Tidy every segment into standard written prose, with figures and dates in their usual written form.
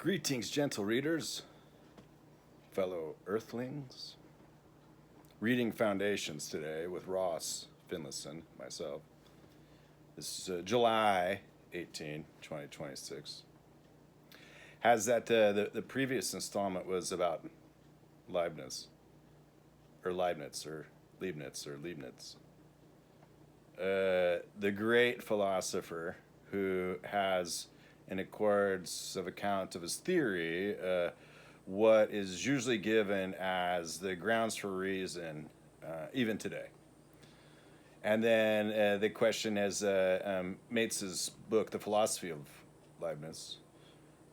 Greetings, gentle readers, fellow earthlings. Reading Foundations today with Ross Finlayson, myself. This is July 18, 2026. Has that, the previous installment was about Leibniz, or Leibniz, or Leibniz, or Leibniz. The great philosopher who has, in accords of account of his theory, what is usually given as the grounds for reason, even today. And then the question, as Matz's book, The Philosophy of Leibniz,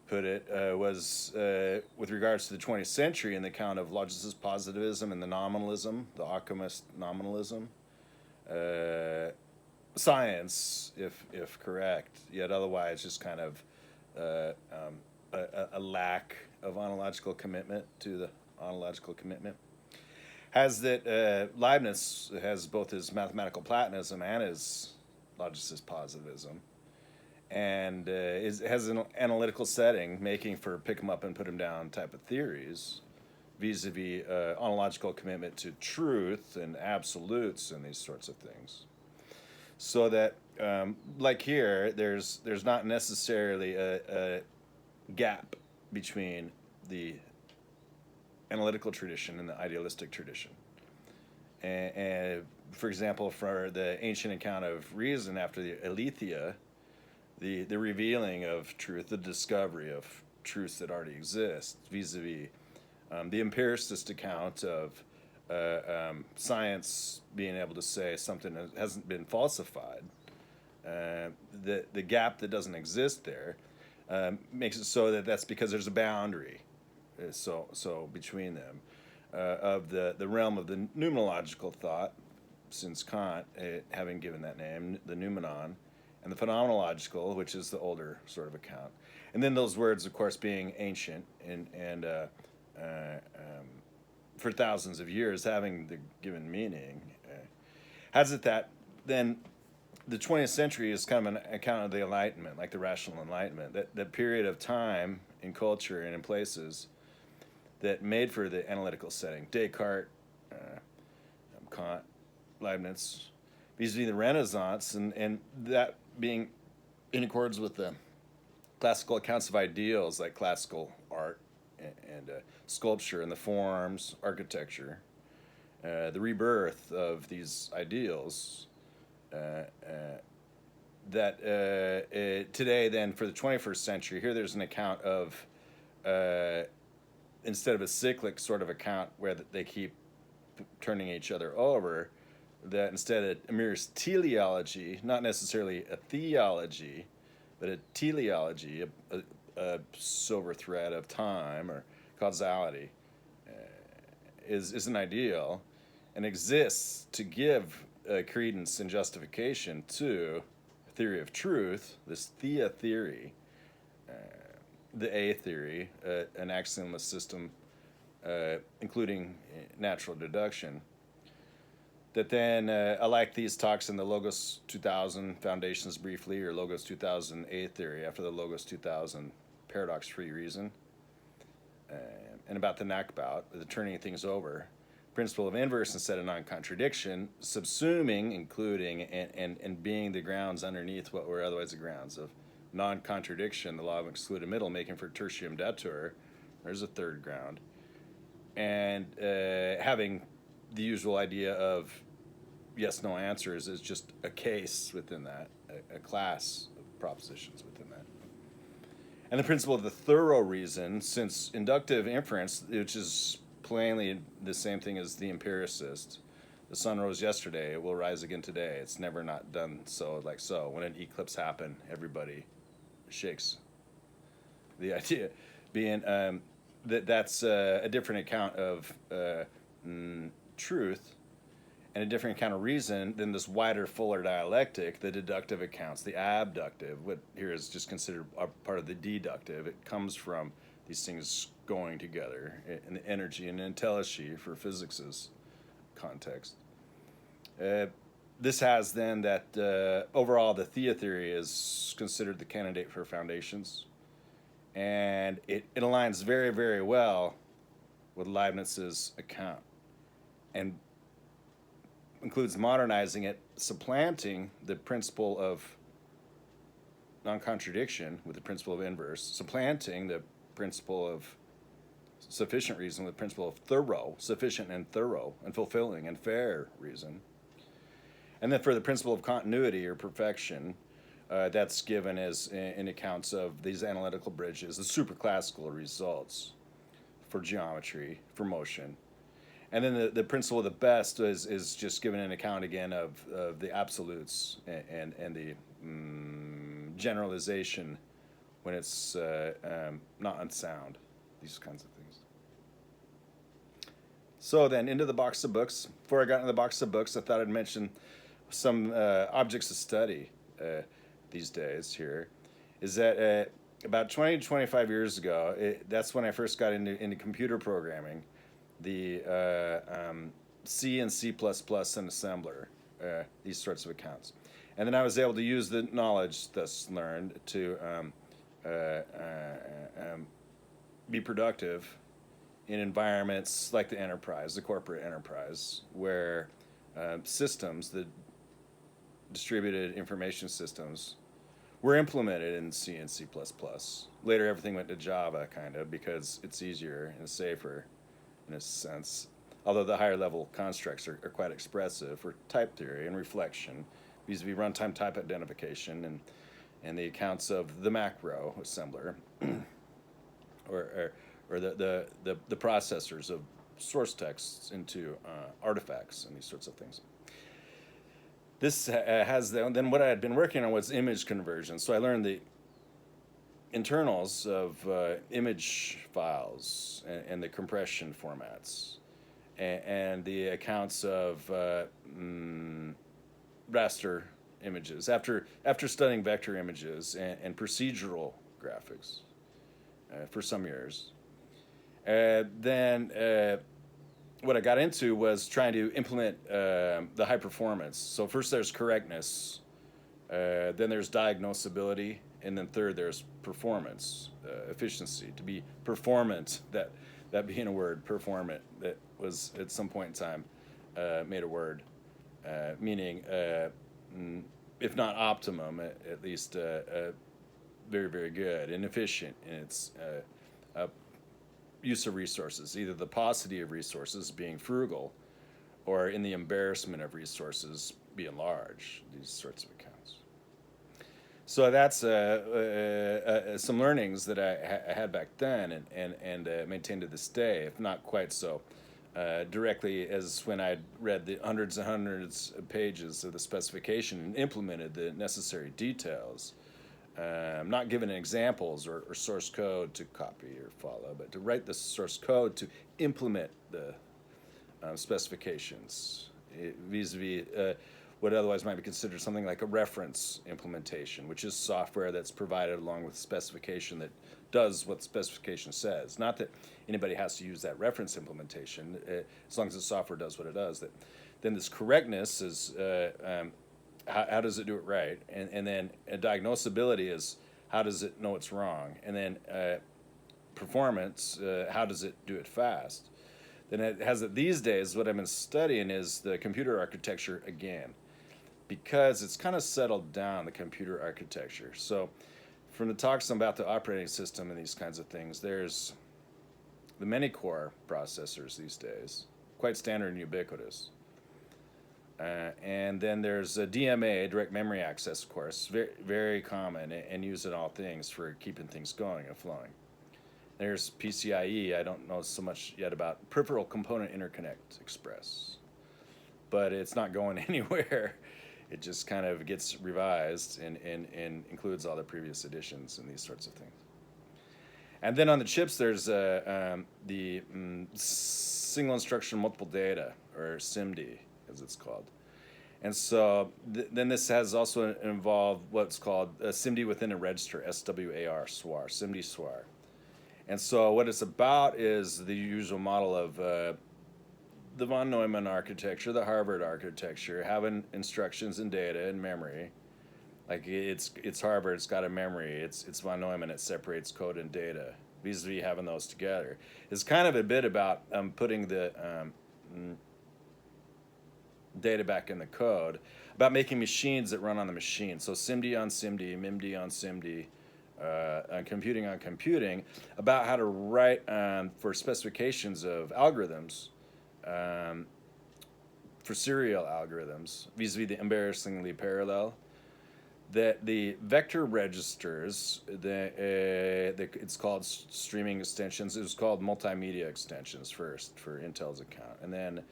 put it, was with regards to the 20th century and the account of logicist positivism and the nominalism, the Occamist nominalism. Science, if correct, yet otherwise just kind of a lack of ontological commitment to the ontological commitment. Has that Leibniz has both his mathematical Platonism and his logicist positivism, and has an analytical setting making for pick 'em up and put 'em down type of theories, vis-a-vis ontological commitment to truth and absolutes and these sorts of things. So that, like here, there's not necessarily a gap between the analytical tradition and the idealistic tradition. And for example, for the ancient account of reason after the aletheia, the revealing of truth, the discovery of truths that already exist, vis-a-vis the empiricist account of science being able to say something that hasn't been falsified, the gap that doesn't exist there makes it so that that's because there's a boundary, so between them, of the realm of the noumenological thought, since Kant having given that name, the noumenon, and the phenomenological, which is the older sort of account, and then those words, of course, being ancient and for thousands of years having the given meaning, has it that then the 20th century is kind of an account of the Enlightenment, like the rational Enlightenment, that period of time in culture and in places that made for the analytical setting. Descartes, Kant, Leibniz, vis-a-vis the Renaissance, and that being in accordance with the classical accounts of ideals like classical art and sculpture and the forms, architecture, the rebirth of these ideals, that today then for the 21st century, here there's an account of, instead of a cyclic sort of account where they keep turning each other over, that instead a mere teleology, not necessarily a theology, but a teleology, a silver thread of time or causality, is an ideal and exists to give credence and justification to a theory of truth, this thea theory, the A theory, an axiomless system, including natural deduction, that then, I like these talks in the Logos 2000 Foundations briefly, or Logos 2000 A theory after the Logos 2000 paradox-free reason, and about the knockabout, the turning things over, principle of inverse instead of non-contradiction, subsuming, including, and being the grounds underneath what were otherwise the grounds of non-contradiction, the law of excluded middle, making for tertium datur, there's a third ground, and having the usual idea of yes-no answers is just a case within that, a class of propositions within that. And the principle of the thorough reason, since inductive inference, which is plainly the same thing as the empiricist, the sun rose yesterday, it will rise again today. It's never not done so, like so. When an eclipse happened, everybody shakes. The idea being that's a different account of truth and a different account of reason than this wider, fuller dialectic, the deductive accounts, the abductive, what here is just considered a part of the deductive. It comes from these things going together in the energy and entelechy for physics's context. This has then that overall the thea theory is considered the candidate for Foundations, And it aligns very, very well with Leibniz's account, and includes modernizing it, supplanting the principle of non-contradiction with the principle of inverse, supplanting the principle of sufficient reason with the principle of thorough, sufficient and thorough, and fulfilling and fair reason. And then for the principle of continuity or perfection, that's given as in accounts of these analytical bridges, the superclassical results for geometry, for motion. And then the principle of the best is just given an account again of the absolutes and the generalization when it's not unsound, these kinds of things. So then into the box of books. Before I got into the box of books, I thought I'd mention some objects of study these days here. Is that about 20 to 25 years ago, that's when I first got into computer programming, the C and C++ and assembler, these sorts of accounts. And then I was able to use the knowledge thus learned to be productive in environments like the enterprise, the corporate enterprise, where systems, the distributed information systems, were implemented in C and C++. Later, everything went to Java, kind of, because it's easier and safer in a sense. Although the higher level constructs are quite expressive for type theory and reflection, vis-a-vis runtime type identification and the accounts of the macro assembler, or the processors of source texts into artifacts and these sorts of things. This has then what I had been working on was image conversion. So I learned the internals of image files and the compression formats and the accounts of raster images. After studying vector images and procedural graphics for some years, then what I got into was trying to implement the high performance. So first there's correctness, then there's diagnosability, and then third there's performance, efficiency. To be performant, that being a word, performant, that was at some point in time made a word, meaning if not optimum, at least very, very good and efficient in its use of resources, either the paucity of resources being frugal or in the embarrassment of resources being large, these sorts of accounts. So that's some learnings that I had back then and maintained to this day, if not quite so directly as when I'd read the hundreds and hundreds of pages of the specification and implemented the necessary details. Not given examples or source code to copy or follow, but to write the source code to implement the specifications vis-a-vis what otherwise might be considered something like a reference implementation, which is software that's provided along with specification that does what the specification says. Not that anybody has to use that reference implementation, as long as the software does what it does. Then this correctness is how does it do it right? And then diagnosability is how does it know it's wrong? And then performance, how does it do it fast? Then it has it these days, what I've been studying is the computer architecture again, because it's kind of settled down, the computer architecture. So from the talks about the operating system and these kinds of things, there's the many core processors these days, quite standard and ubiquitous. And then there's a DMA, direct memory access, of course, very, very common and used in all things for keeping things going and flowing. There's PCIe. I don't know so much yet about peripheral component interconnect express, but it's not going anywhere. It just kind of gets revised and includes all the previous editions and these sorts of things. And then on the chips, there's the single instruction multiple data, or SIMD, as it's called. And so then this has also involved what's called a SIMD within a register, SWAR, SWAR, SIMD SWAR. And so what it's about is the usual model of the von Neumann architecture, the Harvard architecture, having instructions and data and memory, Like it's Harvard, it's got a memory, it's von Neumann, it separates code and data. Vis-a-vis having those together. It's kind of a bit about putting the data back in the code, about making machines that run on the machine. So SIMD-on-SIMD, MIMD-on-SIMD, on computing, about how to write for specifications of algorithms, for serial algorithms, vis-a-vis the embarrassingly parallel, that the vector registers, it's called streaming extensions. It was called multimedia extensions first for Intel's account, and then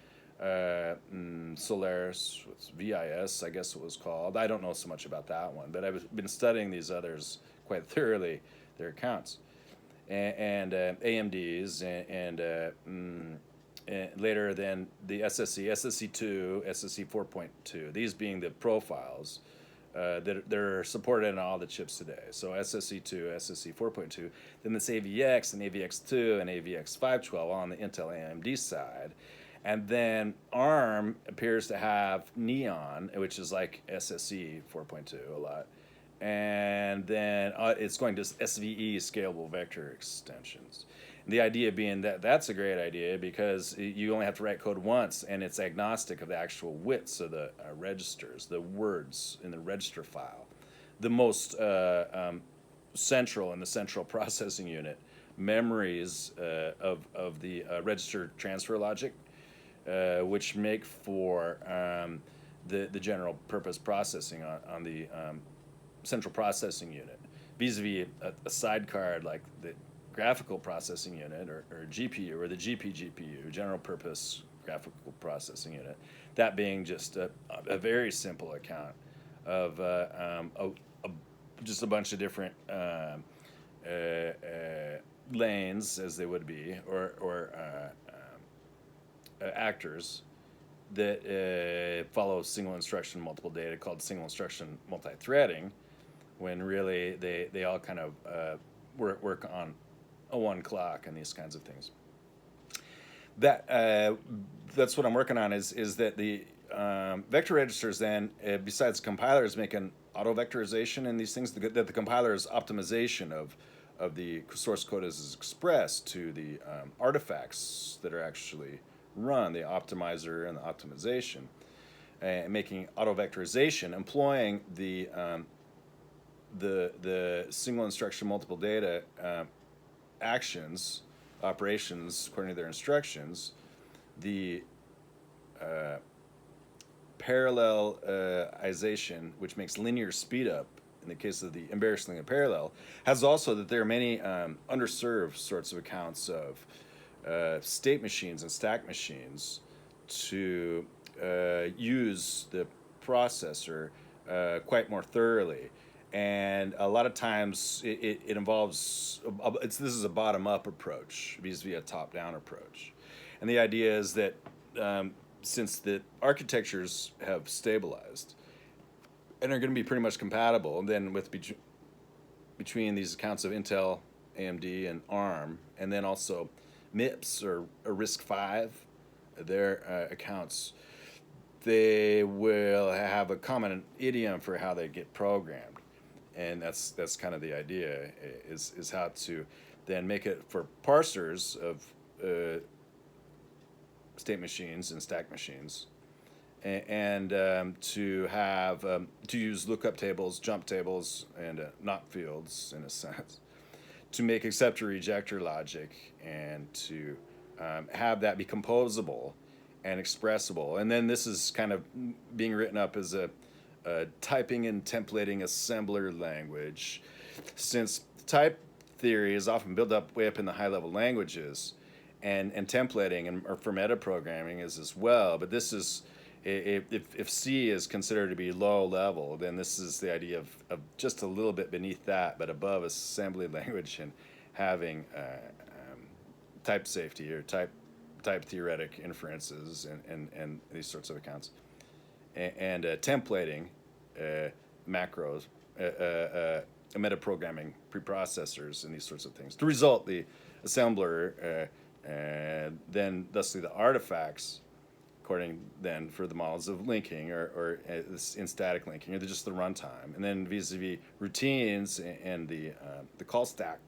Solaris, VIS, I guess it was called. I don't know so much about that one, but I've been studying these others quite thoroughly, their accounts, and AMDs, and later then the SSC2, SSC 4.2, these being the profiles that are supported in all the chips today. So SSC2, SSC 4.2, then this AVX and AVX2 and AVX 512 on the Intel AMD side. And then ARM appears to have Neon, which is like SSC 4.2 a lot. And then it's going to SVE, scalable vector extensions. And the idea being that that's a great idea because you only have to write code once, and it's agnostic of the actual widths of the registers, the words in the register file. The most central in the central processing unit, memories of the register transfer logic, which make for the general purpose processing on the central processing unit, vis-a-vis a sidecar like the graphical processing unit or GPU or the GPGPU, general purpose graphical processing unit, that being just a very simple account of just a bunch of different lanes, as they would be, or actors that follow single instruction multiple data, called single instruction multi-threading, when really they all kind of work on a one clock and these kinds of things. That's what I'm working on, is that the vector registers then, besides compilers making auto-vectorization and these things, that the compiler's optimization of the source code as is expressed to the artifacts that are actually run, the optimizer and the optimization, making auto-vectorization, employing the single instruction multiple data actions, operations according to their instructions, the parallelization, which makes linear speed up in the case of the embarrassingly parallel, has also that there are many underserved sorts of accounts of state machines and stack machines to use the processor quite more thoroughly. And a lot of times it involves, this is a bottom-up approach vis-a-vis a top-down approach. And the idea is that since the architectures have stabilized and are going to be pretty much compatible, and then with between these accounts of Intel, AMD, and ARM, and then also MIPS or RISC-V, their accounts, they will have a common idiom for how they get programmed. And that's kind of the idea, is how to then make it for parsers of state machines and stack machines, and to have to use lookup tables, jump tables, and not fields in a sense, to make acceptor rejector logic, and to have that be composable and expressible. And then this is kind of being written up as a typing and templating assembler language, since type theory is often built up way up in the high-level languages, and templating and or for metaprogramming is as well. But this is, if C is considered to be low level, then this is the idea of just a little bit beneath that, but above assembly language, and having type safety or type theoretic inferences and these sorts of accounts. And templating macros, metaprogramming preprocessors, and these sorts of things. To result, the assembler, and then thusly the artifacts, according then for the models of linking or in static linking, or just the runtime. And then vis-a-vis routines and the call stack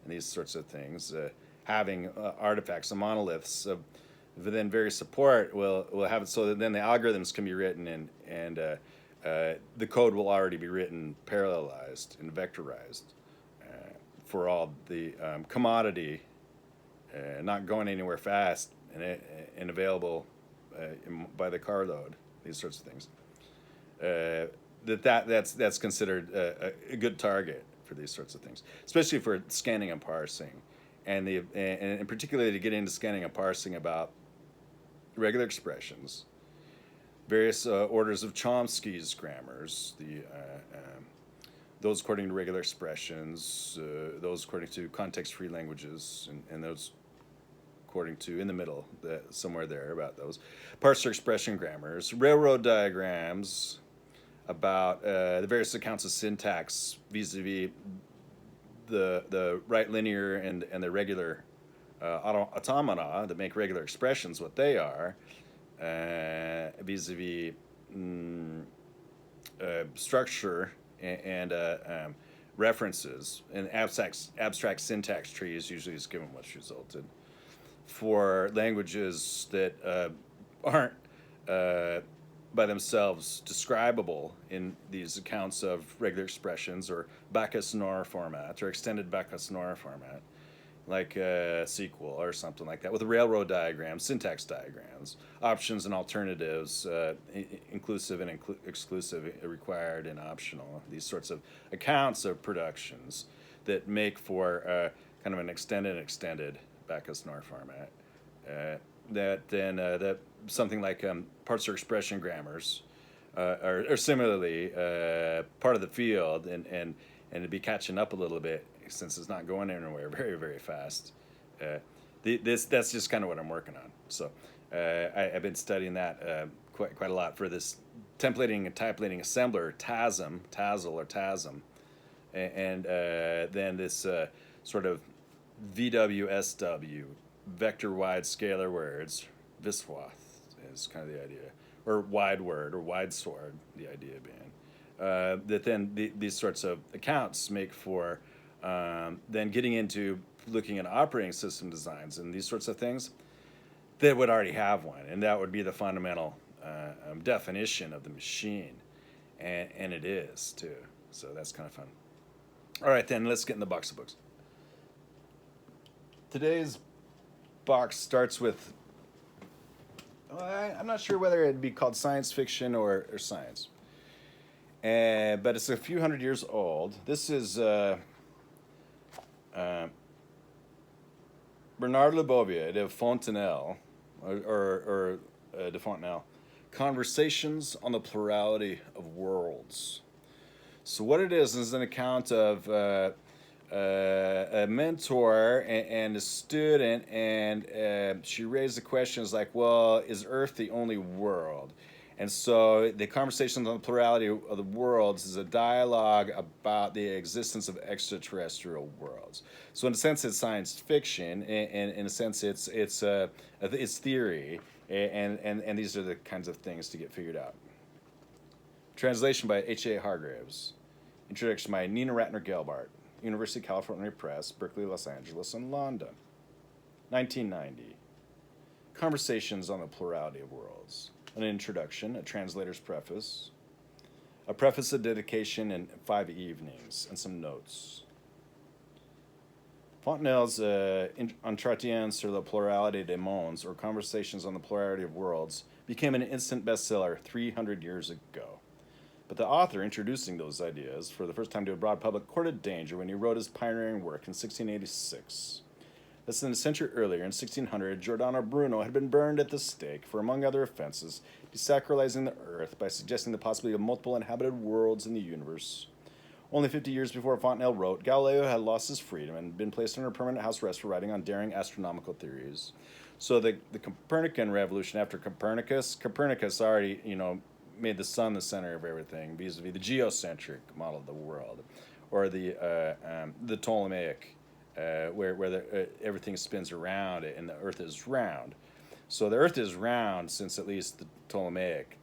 and these sorts of things, having artifacts and monoliths of then various support will have it so that then the algorithms can be written and the code will already be written parallelized and vectorized for all the commodity, not going anywhere fast and available by the carload, these sorts of things. That's considered a good target for these sorts of things, especially for scanning and parsing, and particularly to get into scanning and parsing about regular expressions, various orders of Chomsky's grammars, those according to regular expressions, those according to context-free languages, and those according to in the middle, somewhere there about those. Parser expression grammars, railroad diagrams about the various accounts of syntax vis-a-vis the right linear and the regular automata that make regular expressions what they are, vis-a-vis structure and references, and abstract syntax trees usually is given what's resulted for languages that aren't by themselves describable in these accounts of regular expressions or Backus-Naur format or extended Backus-Naur format, like SQL or something like that, with railroad diagrams, syntax diagrams, options and alternatives, inclusive and exclusive, required and optional, these sorts of accounts of productions that make for kind of an extended Backus-Naur format. That something like parser expression grammars are similarly part of the field, and to be catching up a little bit since it's not going anywhere very, very fast. That's just kind of what I'm working on. So I've been studying that quite a lot for this templating and typlating assembler, TASM, and then this sort of VWSW, vector-wide scalar words, Viswath is kind of the idea, or wide word or wide sword, the idea being that then these sorts of accounts make for then getting into looking at operating system designs and these sorts of things that would already have one, and that would be the fundamental definition of the machine, and it is too. So that's kind of fun. All right, then let's get in the box of books. Today's box starts with, I'm not sure whether it'd be called science fiction or science, but it's a few hundred years old. This is Bernard Lebovier de Fontenelle, or de Fontenelle, Conversations on the Plurality of Worlds. So what it is an account of a mentor and a student, and she raised the questions like, well, is Earth the only world? And so the Conversations on the Plurality of the Worlds is a dialogue about the existence of extraterrestrial worlds. So in a sense, it's science fiction, and in a sense, it's theory, and these are the kinds of things to get figured out. Translation by H.A. Hargraves. Introduction by Nina Ratner-Gelbart. University of California Press, Berkeley, Los Angeles, and London. 1990. Conversations on the Plurality of Worlds. An introduction, a translator's preface, a preface, a dedication, and 5 evenings, and some notes. Fontenelle's Entretien sur la pluralité des mondes, or Conversations on the Plurality of Worlds, became an instant bestseller 300 years ago. But the author introducing those ideas for the first time to a broad public courted danger when he wrote his pioneering work in 1686. Less than a century earlier, in 1600, Giordano Bruno had been burned at the stake for, among other offenses, desacralizing the Earth by suggesting the possibility of multiple inhabited worlds in the universe. Only 50 years before Fontenelle wrote, Galileo had lost his freedom and been placed under permanent house arrest for writing on daring astronomical theories. So the Copernican revolution after Copernicus already, made the sun the center of everything, vis-a-vis the geocentric model of the world, or the Ptolemaic, where everything spins around it and the Earth is round. So the Earth is round since at least the Ptolemaic,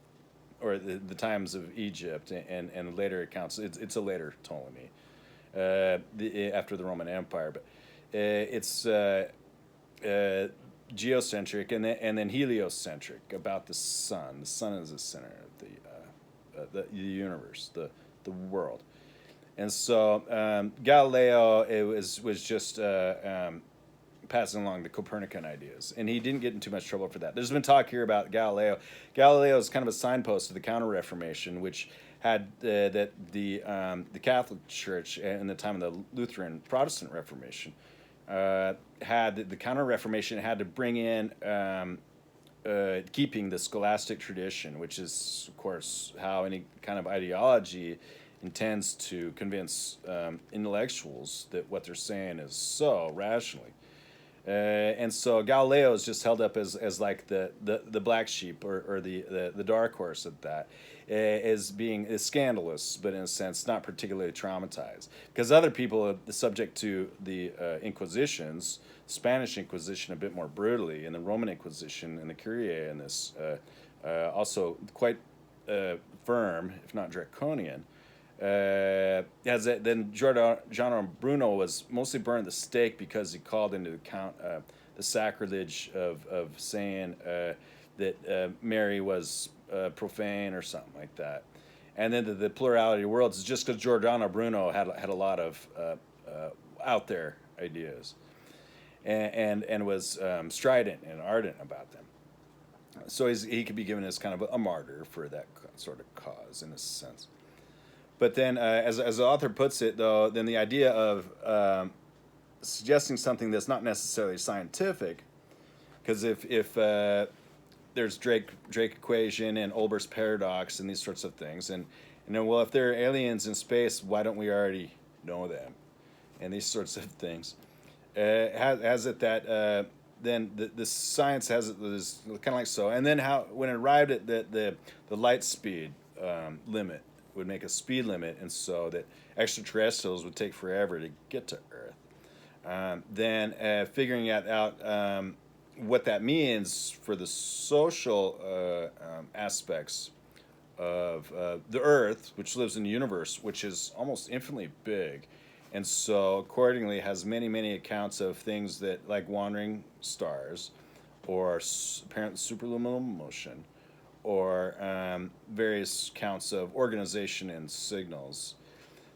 or the times of Egypt, and later accounts. It's a later Ptolemy, after the Roman Empire, but it's geocentric and then heliocentric about the sun. The sun is the center of the universe, the world. And so Galileo was just passing along the Copernican ideas, and he didn't get in too much trouble for that. There's been talk here about Galileo. Galileo is kind of a signpost to the Counter-Reformation, which had that the Catholic Church in the time of the Lutheran Protestant Reformation had the Counter-Reformation had to bring in keeping the scholastic tradition, which is, of course, how any kind of ideology intends to convince intellectuals that what they're saying is so rationally. And so Galileo is just held up as like the black sheep or the dark horse at that, as being scandalous, but in a sense not particularly traumatized. Because other people are subject to the Inquisitions, Spanish Inquisition a bit more brutally, and the Roman Inquisition and the Curia in this also quite firm, if not draconian. Then Giordano Bruno was mostly burned at the stake because he called into account the sacrilege of saying that Mary was profane or something like that. And then the plurality of worlds is just because Giordano Bruno had a lot of out there ideas and was strident and ardent about them. So he could be given as kind of a martyr for that sort of cause in a sense. But then, as the author puts it, though, then the idea of suggesting something that's not necessarily scientific, because if there's Drake equation and Olber's paradox and these sorts of things, and well, if there are aliens in space, why don't we already know them? And these sorts of things. Has it that then the science has it is kind of like so, and then how when it arrived at the light speed limit would make a speed limit, and so that extraterrestrials would take forever to get to Earth. Then figuring out what that means for the social aspects of the Earth, which lives in the universe, which is almost infinitely big, and so accordingly has many accounts of things that like wandering stars, or apparent superluminal motion, or various counts of organization and signals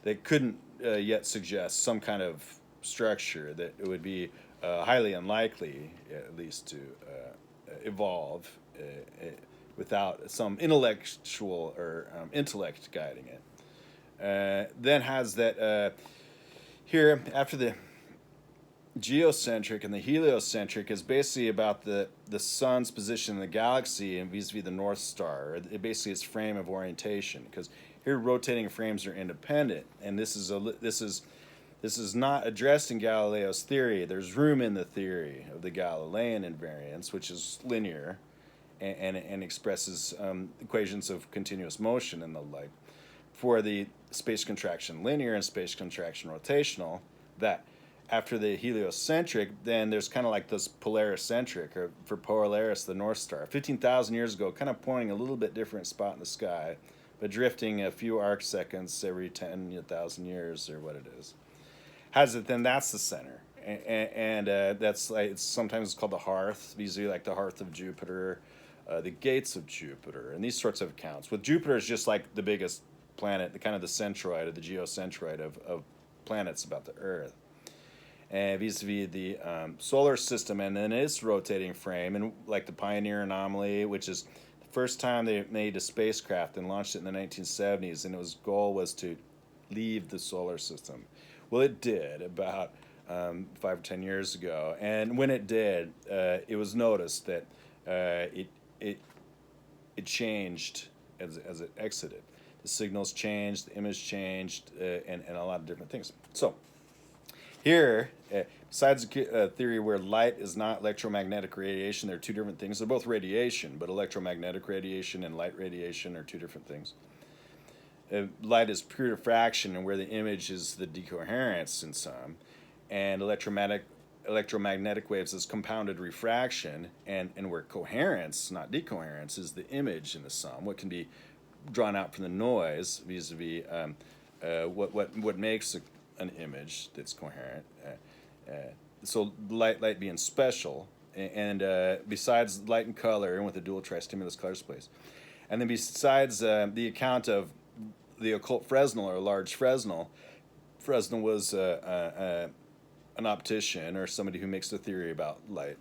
that couldn't yet suggest some kind of structure that it would be highly unlikely, at least, to evolve without some intellectual or intellect guiding it. Then has that here, after the geocentric and the heliocentric, is basically about the sun's position in the galaxy and vis-a-vis the North Star. Basically its frame of orientation, because here rotating frames are independent, and this is not addressed in Galileo's theory. There's room in the theory of the Galilean invariance, which is linear and expresses equations of continuous motion and the like, for the space-contraction-linear and space-contraction-rotational, that after the heliocentric, then there's kind of like this polaricentric, or for Polaris, the North Star. 15,000 years ago, kind of pointing a little bit different spot in the sky, but drifting a few arc seconds every 10,000 years, or what it is. Has it then? That's the center, and that's like it's sometimes called the hearth, vis-a-vis like the hearth of Jupiter, the gates of Jupiter, and these sorts of accounts. With Jupiter is just like the biggest planet, the kind of the centroid or the geocentroid of planets about the Earth. And vis-a-vis the solar system, and then its rotating frame, and like the Pioneer anomaly, which is the first time they made a spacecraft and launched it in the 1970s, and its goal was to leave the solar system. Well, it did about 5 or 10 years ago, and when it did, it was noticed that it changed as it exited. The signals changed, the image changed, and a lot of different things. So here, besides a theory where light is not electromagnetic radiation, they're two different things. They're both radiation, but electromagnetic radiation and light radiation are two different things. Light is pure diffraction, and where the image is the decoherence in some, and electromagnetic electromagnetic waves as compounded refraction, and where coherence, not decoherence, is the image in the sum, what can be drawn out from the noise vis-a-vis what makes an image that's coherent. So light being special, and besides light and color, and with a dual tri-stimulus color space, and then besides the account of the occult Fresnel or large Fresnel. Fresnel was an optician or somebody who makes a theory about light,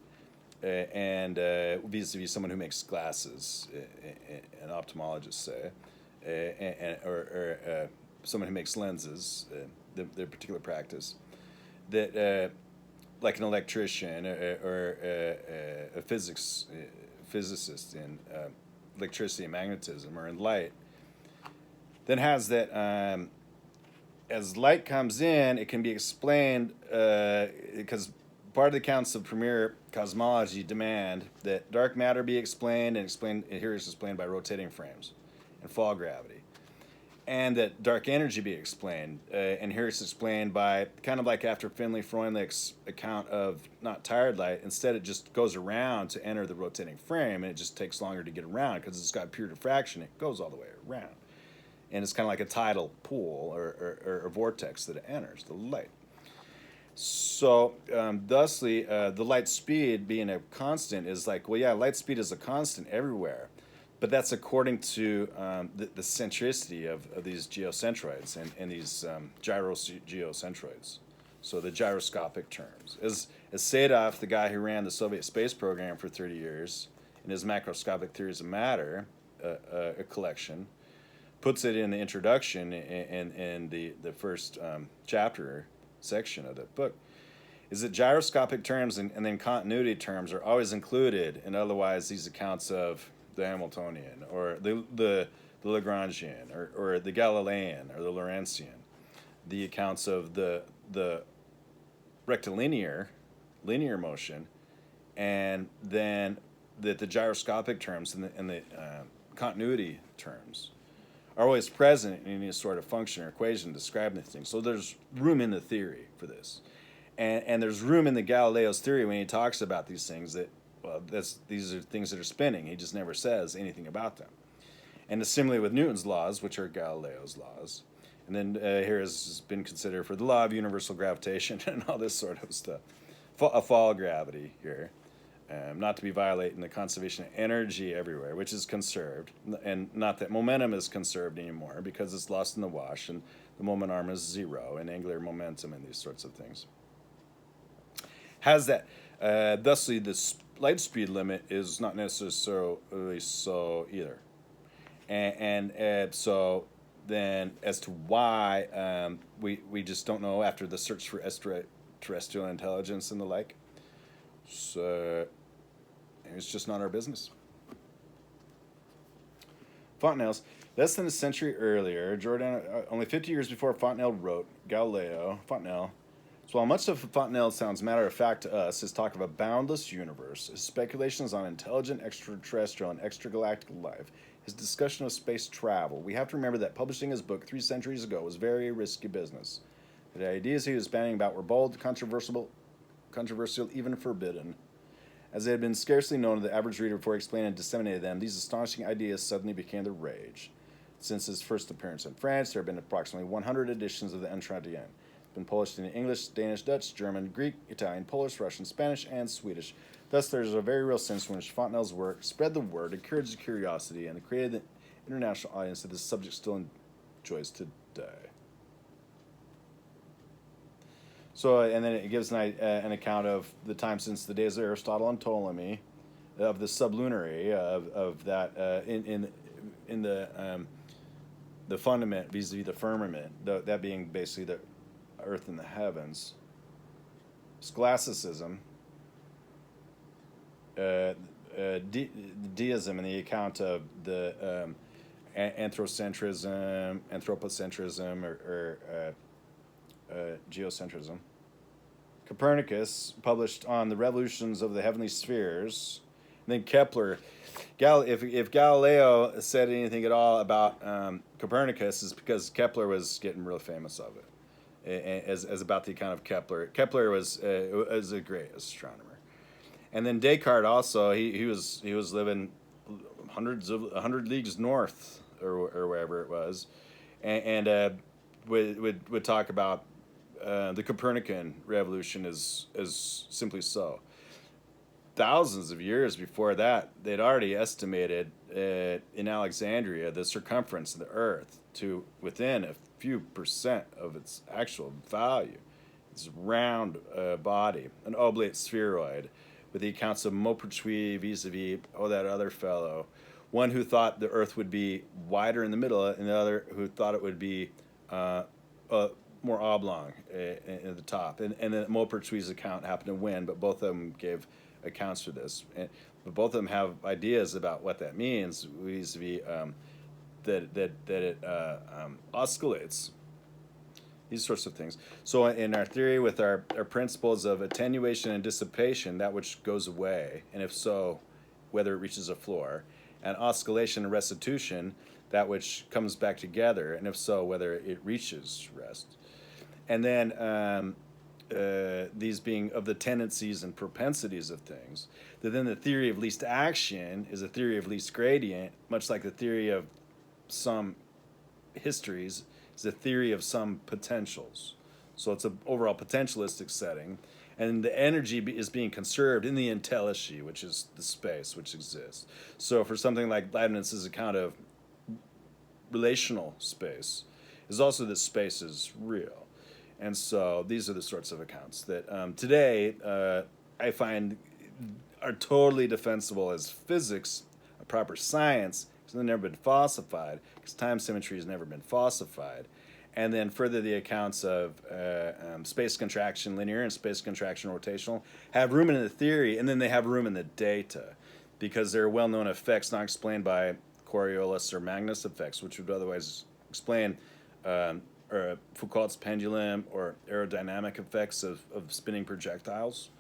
and vis-a-vis someone who makes glasses, an ophthalmologist, say, or someone who makes lenses, their particular practice, that like an electrician or a physicist in electricity and magnetism or in light, then has that as light comes in, it can be explained because part of the accounts of premier cosmology demand that dark matter be explained, and here it's explained by rotating frames and fall gravity, and that dark energy be explained, and here it's explained by kind of like after Finlay-Freundlich's account of not tired light. Instead, it just goes around to enter the rotating frame, and it just takes longer to get around because it's got pure diffraction. It goes all the way around. And it's kind of like a tidal pool or a vortex that it enters, the light. So, thusly, the light speed being a constant is like, well, yeah, light speed is a constant everywhere. But that's according to the centricity of these geocentroids and these gyrogeocentroids. So the gyroscopic terms. As Sadov, the guy who ran the Soviet space program for 30 years, in his macroscopic theories of matter, a collection, puts it in the introduction in the first chapter section of the book, is that gyroscopic terms and then continuity terms are always included, and otherwise these accounts of the Hamiltonian or the Lagrangian or the Galilean or the Lorentzian, the accounts of the rectilinear linear motion, and then that the gyroscopic terms and the continuity terms are always present in any sort of function or equation describing the thing. So there's room in the theory for this. And there's room in the Galileo's theory when he talks about these things that, well, these are things that are spinning. He just never says anything about them. And similarly with Newton's laws, which are Galileo's laws. And then here has been considered for the law of universal gravitation and all this sort of stuff. A fall gravity here. Not to be violating the conservation of energy everywhere, which is conserved, and not that momentum is conserved anymore because it's lost in the wash, and the moment arm is zero, and angular momentum and these sorts of things. Has that, thusly, the light speed limit is not necessarily so either. And so then as to why we just don't know after the search for extraterrestrial intelligence and the like. So it's just not our business. Fontenelles. Less than a century earlier, Giordano, only 50 years before Fontenelle wrote, Fontenelle. So while much of Fontenelle sounds matter-of-fact to us, his talk of a boundless universe, his speculations on intelligent extraterrestrial and extragalactic life, his discussion of space travel, we have to remember that publishing his book 3 centuries ago was very risky business. The ideas he was bandying about were bold, controversial, even forbidden. As they had been scarcely known to the average reader before he explained and disseminated them, these astonishing ideas suddenly became the rage. Since his first appearance in France, there have been approximately 100 editions of the Enlightenment. It's been published in English, Danish, Dutch, German, Greek, Italian, Polish, Russian, Spanish, and Swedish. Thus, there is a very real sense in which Fontenelle's work spread the word, encouraged curiosity, and created an international audience that this subject still enjoys today. So, and then it gives an account of the time since the days of Aristotle and Ptolemy, of the sublunary, of that in the fundament vis-a-vis the firmament, that being basically the earth and the heavens. Scholasticism, deism, and the account of the anthropocentrism, or geocentrism. Copernicus published on the revolutions of the heavenly spheres. And then Kepler. If Galileo said anything at all about Copernicus, is because Kepler was getting real famous of it. as about the account of Kepler. Kepler was a great astronomer, and then Descartes also he was living 100 leagues north or wherever it was, and would talk about the Copernican revolution as simply so. Thousands of years before that, they'd already estimated in Alexandria the circumference of the Earth to within a few percent of its actual value. It's a round body, an oblate spheroid, with the accounts of Maupertuis vis-a-vis, that other fellow, one who thought the Earth would be wider in the middle, and the other who thought it would be more oblong at the top. And then Maupertuis' account happened to win, but both of them gave accounts for this. But both of them have ideas about what that means vis-a-vis that it oscillates. These sorts of things. So in our theory, with our principles of attenuation and dissipation, that which goes away, and if so, whether it reaches a floor, and oscillation and restitution, that which comes back together, and if so, whether it reaches rest. And then these being of the tendencies and propensities of things, that then the theory of least action is a theory of least gradient, much like the theory of some histories is a theory of some potentials. So it's an overall potentialistic setting, and the energy is being conserved in the entelechy, which is the space which exists. So for something like Leibniz's account of relational space, is also that space is real. And so these are the sorts of accounts that today I find are totally defensible as physics, a proper science, because they've never been falsified, because time symmetry has never been falsified. And then further, the accounts of space-contraction-linear and space-contraction-rotational have room in the theory, and then they have room in the data, because they're well-known effects not explained by Coriolis or Magnus effects, which would otherwise explain Foucault's pendulum or aerodynamic effects of spinning projectiles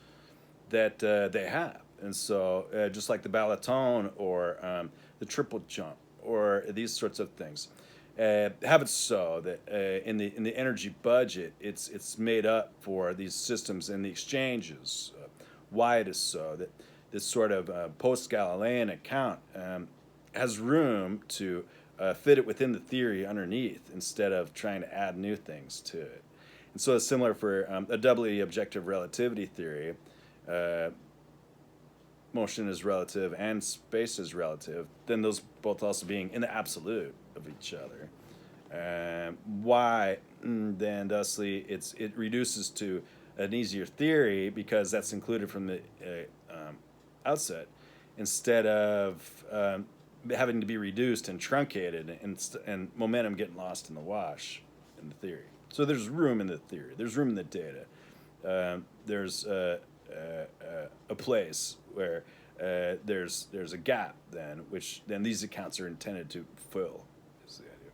that they have. And so just like the balaton or the triple jump or these sorts of things, have it so that in the energy budget, it's made up for these systems and the exchanges. Why it is so that this sort of post-Galilean account has room to fit it within the theory underneath instead of trying to add new things to it. And so it's similar for a doubly objective relativity theory. Motion is relative and space is relative, then those both also being in the absolute of each other. Why then thusly it reduces to an easier theory because that's included from the outset, instead of having to be reduced and truncated and momentum getting lost in the wash in the theory. So there's room in the theory. There's room in the data. There's a place where there's a gap then, which then these accounts are intended to fill. Is the idea.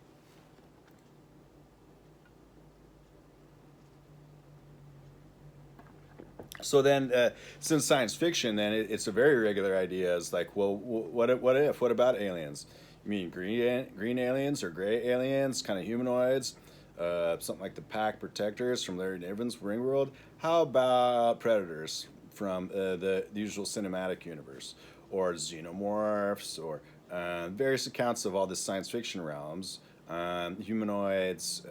So then, since science fiction, then it's a very regular idea. It's like, well, what if? What about aliens? You mean green aliens or gray aliens, kind of humanoids? Something like the Pack Protectors from Larry Niven's Ringworld. How about predators from the usual cinematic universe, or xenomorphs, or various accounts of all the science fiction realms, humanoids,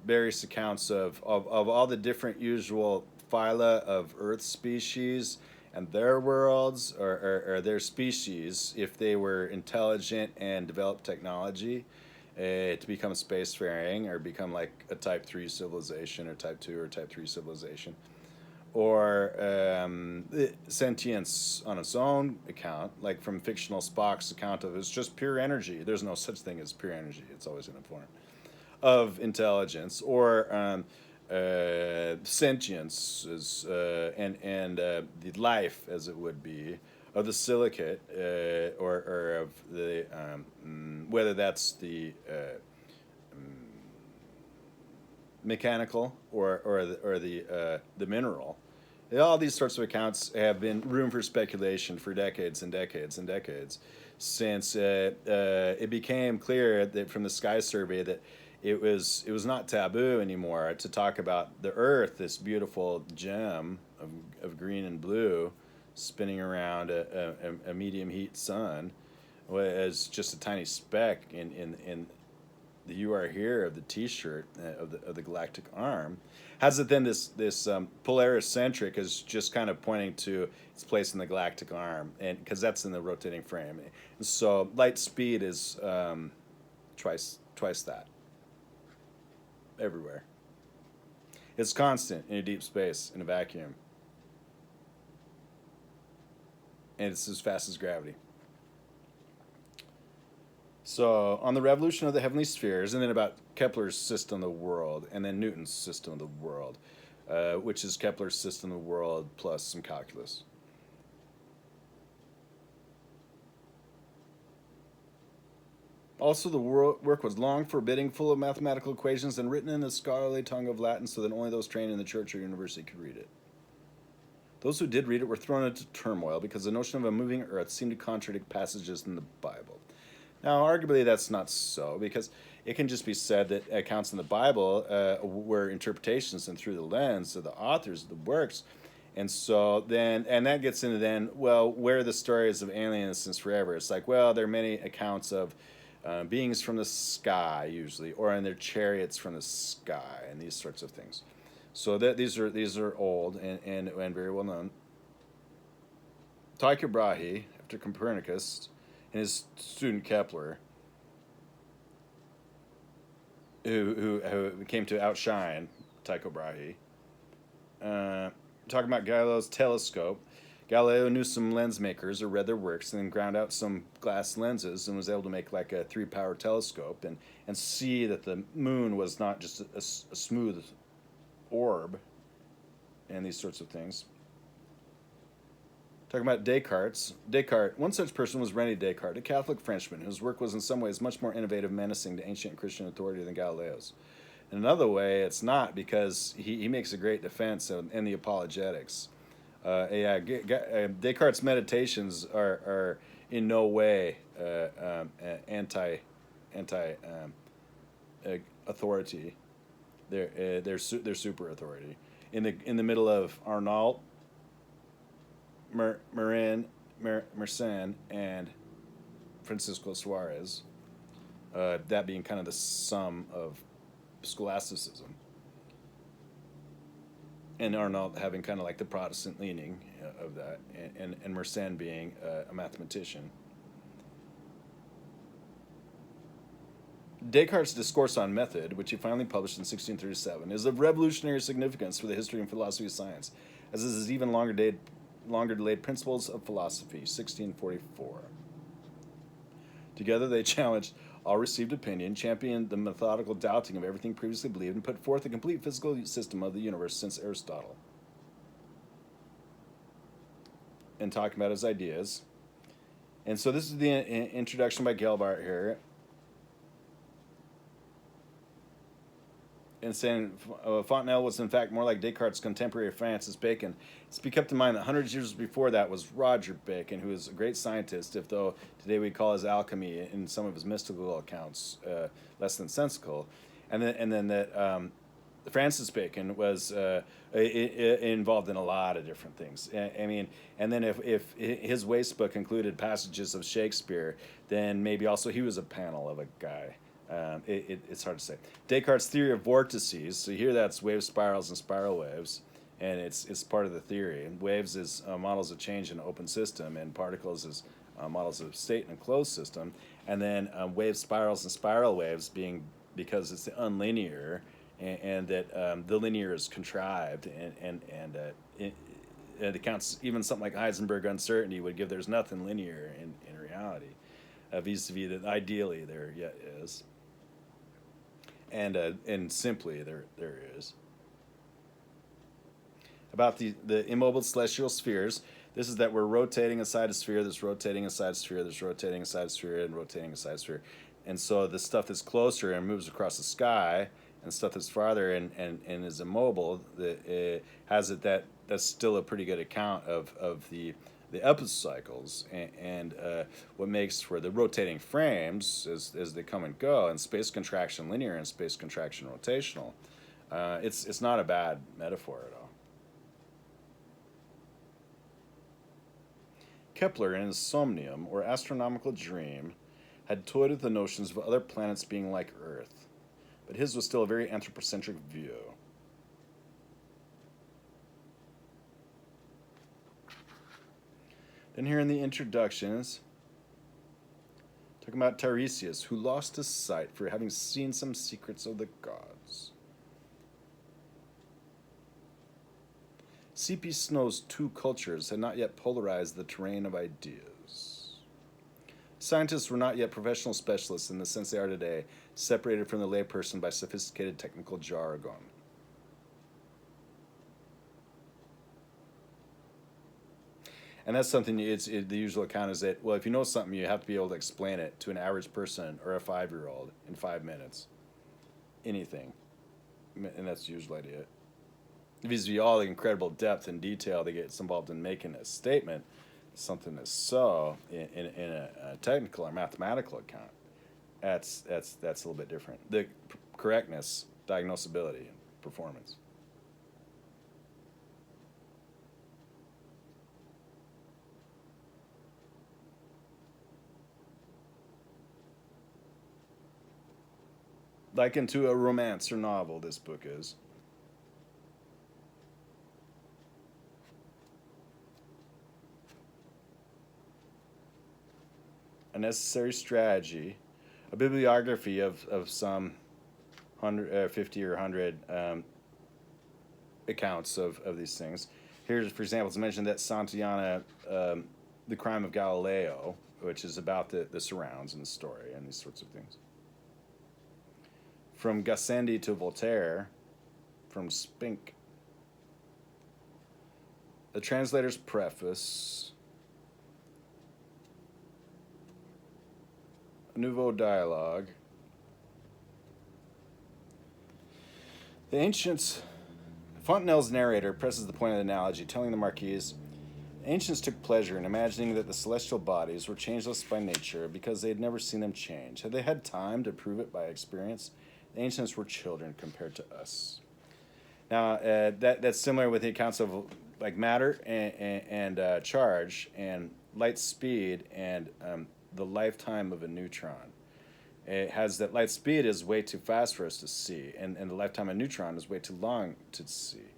various accounts of all the different usual phyla of Earth species and their worlds, or their species, if they were intelligent and developed technology, to become spacefaring or become like a Type 3 civilization or Type 2 or Type 3 civilization, or sentience on its own account, like from fictional Spock's account of it's just pure energy. There's no such thing as pure energy. It's always in a form of intelligence, or sentience is, and the life, as it would be, of the silicate, or of the whether that's the mechanical or the mineral. All these sorts of accounts have been room for speculation for decades and decades and decades, since it became clear that from the Sky Survey that it was not taboo anymore to talk about the Earth, this beautiful gem of green and blue, spinning around a medium heat sun, as just a tiny speck in the "You Are Here" of the T-shirt of the galactic arm. Has it then this Polaris-centric is just kind of pointing to its place in the galactic arm, and because that's in the rotating frame. And so light speed is twice that everywhere. It's constant in a deep space in a vacuum, and it's as fast as gravity. So on the revolution of the heavenly spheres, and then about Kepler's system of the world, and then Newton's system of the world, which is Kepler's system of the world plus some calculus. Also, the work was long, forbidding, full of mathematical equations, and written in the scholarly tongue of Latin so that only those trained in the church or university could read it. Those who did read it were thrown into turmoil because the notion of a moving earth seemed to contradict passages in the Bible. Now, arguably, that's not so, because it can just be said that accounts in the Bible were interpretations and through the lens of the authors of the works. And so then, and that gets into then, well, where are the stories of aliens since forever? It's like, well, there are many accounts of beings from the sky, usually, or in their chariots from the sky, and these sorts of things. So that these are old and very well known. Tycho Brahe, after Copernicus, and his student Kepler, who came to outshine Tycho Brahe, talking about Galileo's telescope. Galileo knew some lens makers or read their works and then ground out some glass lenses and was able to make like a 3-power telescope and see that the moon was not just a smooth orb and these sorts of things. Talking about Descartes. One such person was René Descartes, a Catholic Frenchman whose work was in some ways much more innovative, menacing to ancient Christian authority than Galileo's. In another way, it's not, because he makes a great defense in the apologetics. Descartes' Meditations are in no way anti authority. They're super authority. In the middle of Arnault, Mersenne, and Francisco Suarez, that being kind of the sum of scholasticism, and Arnault having kind of like the Protestant leaning of that, and Mersenne being a mathematician. Descartes' Discourse on Method, which he finally published in 1637, is of revolutionary significance for the history and philosophy of science, as is his even longer delayed Principles of Philosophy, 1644. Together they challenged all received opinion, championed the methodical doubting of everything previously believed, and put forth a complete physical system of the universe since Aristotle. And talking about his ideas. And so this is the introduction by Gelbart here. And saying Fontenelle was in fact more like Descartes' contemporary Francis Bacon. It's to be kept in mind that hundreds of years before that was Roger Bacon, who was a great scientist, if though today we call his alchemy in some of his mystical accounts less than sensical. And then that Francis Bacon was involved in a lot of different things. I mean, and then if his waste book included passages of Shakespeare, then maybe also he was a panel of a guy. It's hard to say. Descartes' theory of vortices. So here that's wave spirals and spiral waves, and it's part of the theory. And waves is models of change in an open system, and particles is models of state in a closed system. And then wave spirals and spiral waves being because it's unlinear, and that the linear is contrived, and it accounts even something like Heisenberg uncertainty would give there's nothing linear in reality, vis-a-vis that ideally there yet is. And simply there is. About the immobile celestial spheres, this is that we're rotating inside a sphere, there's rotating inside a sphere, there's rotating inside a sphere, and rotating inside a sphere. And so the stuff that's closer and moves across the sky, and stuff that's farther and is immobile, has it that's still a pretty good account of the the epicycles, and what makes for the rotating frames as they come and go, and space contraction linear and space contraction rotational. It's not a bad metaphor at all. Kepler, in his Somnium, or astronomical dream, had toyed with the notions of other planets being like Earth, but his was still a very anthropocentric view. Then here in the introductions, talking about Tiresias, who lost his sight for having seen some secrets of the gods. C.P. Snow's two cultures had not yet polarized the terrain of ideas. Scientists were not yet professional specialists in the sense they are today, separated from the layperson by sophisticated technical jargon. And that's something, the usual account is that, well, if you know something, you have to be able to explain it to an average person or a 5-year-old in 5 minutes. Anything. And that's the usual idea. Vis-a-vis all the incredible depth and detail that gets involved in making a statement, something that's so, in a technical or mathematical account, that's a little bit different. The correctness, diagnosability, performance. Like into a romance or novel, this book is. A necessary strategy, a bibliography of some 50 or 100 accounts of these things. Here's, for example, it's mentioned that Santayana, The Crime of Galileo, which is about the surrounds in the story and these sorts of things. From Gassendi to Voltaire, from Spink. The translator's preface. A Nouveau Dialogue. The ancients. Fontenelle's narrator presses the point of the analogy, telling the Marquise, the ancients took pleasure in imagining that the celestial bodies were changeless by nature because they had never seen them change. Had they had time to prove it by experience, the ancients were children compared to us. Now, that's similar with the accounts of like matter and charge and light speed and the lifetime of a neutron. It has that light speed is way too fast for us to see, and the lifetime of a neutron is way too long to see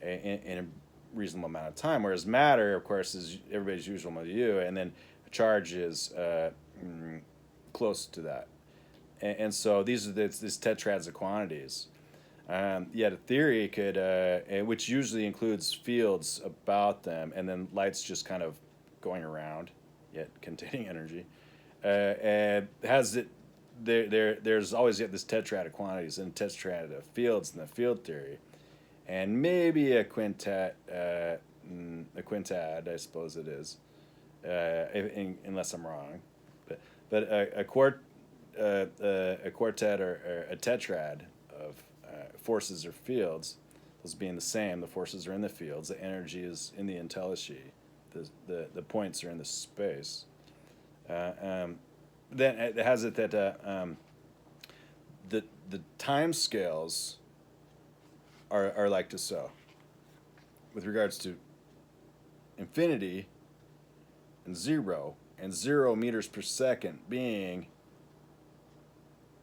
in a reasonable amount of time. Whereas matter, of course, is everybody's usual milieu, and then charge is close to that. And so these are these tetrads of quantities. Yet a theory could, which usually includes fields about them, and then light's just kind of going around, yet containing energy, has it. There's always yet this tetrad of quantities and tetrad of fields in the field theory, and maybe a quintet, I suppose it is, unless I'm wrong, but a quartet or a tetrad of forces or fields, those being the same. The forces are in the fields, the energy is in the entelechy, the points are in the space. Then it has it that the time scales are like to so. With regards to infinity and 0 meters per second being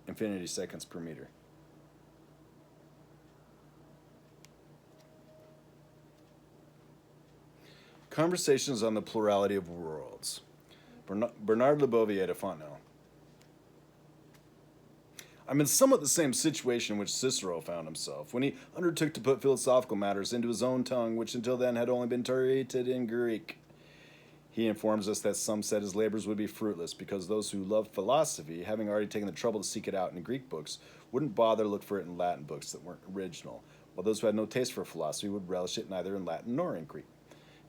infinity seconds per meter. Conversations on the Plurality of Worlds. Bernard Lebouvier de Fontenelle. I'm in somewhat the same situation in which Cicero found himself when he undertook to put philosophical matters into his own tongue, which until then had only been narrated in Greek. He informs us that some said his labors would be fruitless because those who loved philosophy, having already taken the trouble to seek it out in Greek books, wouldn't bother to look for it in Latin books that weren't original, while those who had no taste for philosophy would relish it neither in Latin nor in Greek.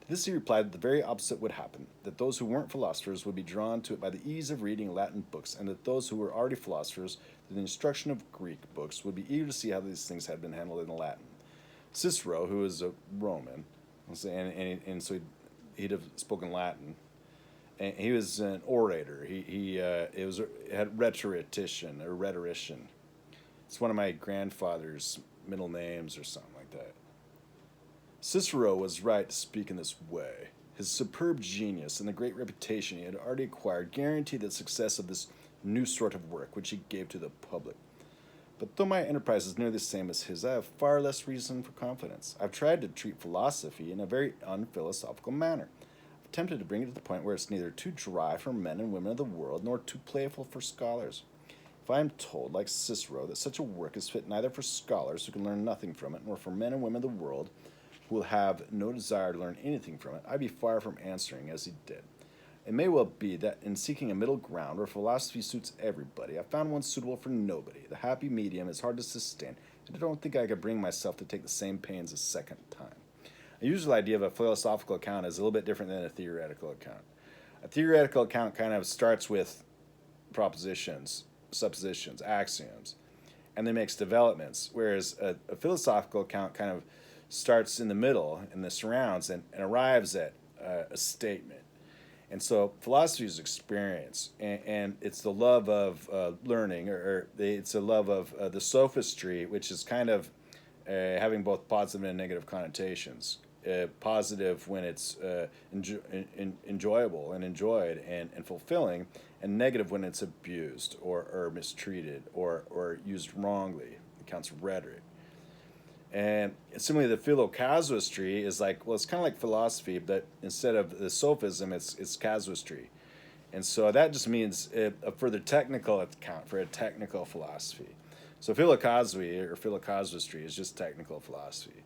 To this he replied that the very opposite would happen, that those who weren't philosophers would be drawn to it by the ease of reading Latin books, and that those who were already philosophers, through the instruction of Greek books, would be eager to see how these things had been handled in Latin. Cicero, who is a Roman, and so he'd have spoken Latin. And he was an orator. Had rhetorician or rhetorician. It's one of my grandfather's middle names or something like that. Cicero was right to speak in this way. His superb genius and the great reputation he had already acquired guaranteed the success of this new sort of work which he gave to the public. But though my enterprise is nearly the same as his, I have far less reason for confidence. I've tried to treat philosophy in a very unphilosophical manner. I've attempted to bring it to the point where it's neither too dry for men and women of the world, nor too playful for scholars. If I am told, like Cicero, that such a work is fit neither for scholars who can learn nothing from it, nor for men and women of the world who will have no desire to learn anything from it, I'd be far from answering as he did. It may well be that in seeking a middle ground where philosophy suits everybody, I found one suitable for nobody. The happy medium is hard to sustain, and I don't think I could bring myself to take the same pains a second time. A usual idea of a philosophical account is a little bit different than a theoretical account. A theoretical account kind of starts with propositions, suppositions, axioms, and then makes developments, whereas a philosophical account kind of starts in the middle, in the surrounds, and arrives at a statement. And so philosophy is experience, and it's the love of learning, or it's a love of the sophistry, which is kind of having both positive and negative connotations. Positive when it's enjoyable and enjoyed and fulfilling, and negative when it's abused or mistreated or used wrongly. It counts rhetoric. And similarly, the philocasuistry is like, well, it's kind of like philosophy, but instead of the sophism, it's casuistry. And so that just means a further technical account for a technical philosophy. So philocasuy or philocasuistry is just technical philosophy.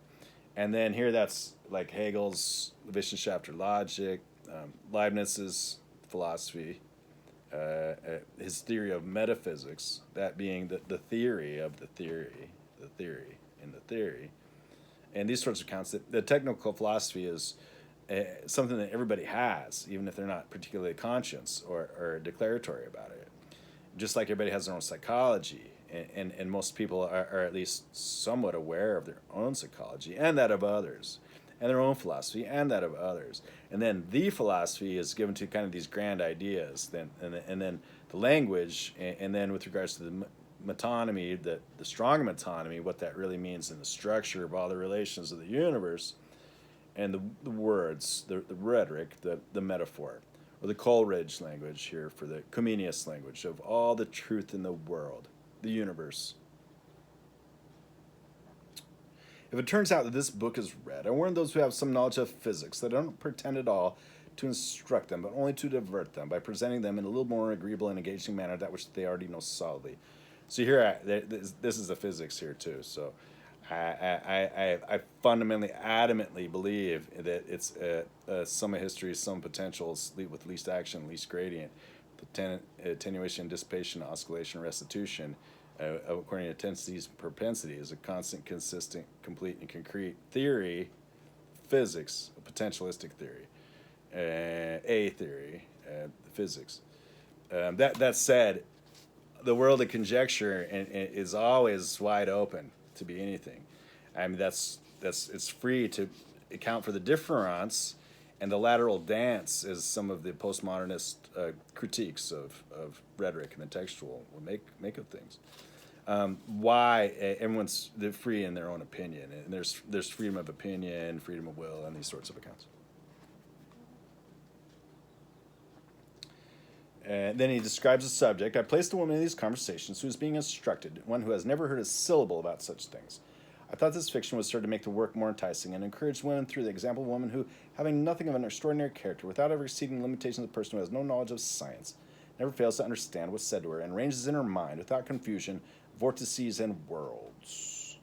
And then here that's like Hegel's Wissenschaft or logic, Leibniz's philosophy, his theory of metaphysics, that being the theory of the theory in the theory. And these sorts of accounts, the technical philosophy is something that everybody has, even if they're not particularly conscious or declaratory about it. Just like everybody has their own psychology, and most people are at least somewhat aware of their own psychology and that of others, and their own philosophy and that of others. And then the philosophy is given to kind of these grand ideas, and then the language, and then with regards to the metonymy, the strong metonymy, what that really means in the structure of all the relations of the universe, and the words, the rhetoric, the metaphor, or the Coleridge language here for the Comenius language of all the truth in the world, the universe. If it turns out that this book is read, I warn those who have some knowledge of physics that I don't pretend at all to instruct them, but only to divert them by presenting them in a little more agreeable and engaging manner that which they already know solidly. So here, this is the physics here too. So I fundamentally, adamantly believe that it's a sum of histories, sum of potentials with least action, least gradient, attenuation, dissipation, oscillation, restitution, according to intensities and propensity, is a constant, consistent, complete, and concrete theory, physics, a potentialistic theory, a theory, physics. That said, the world of conjecture is always wide open to be anything. I mean, it's free to account for the difference, and the lateral dance is some of the postmodernist critiques of rhetoric and the textual will make of things. Why everyone's free in their own opinion, and there's freedom of opinion, freedom of will, and these sorts of accounts. And then he describes the subject. I placed a woman in these conversations who is being instructed, one who has never heard a syllable about such things. I thought this fiction was served to make the work more enticing and encourage women through the example of a woman who, having nothing of an extraordinary character, without ever exceeding the limitations of the person who has no knowledge of science, never fails to understand what's said to her, and arranges in her mind, without confusion, vortices and worlds.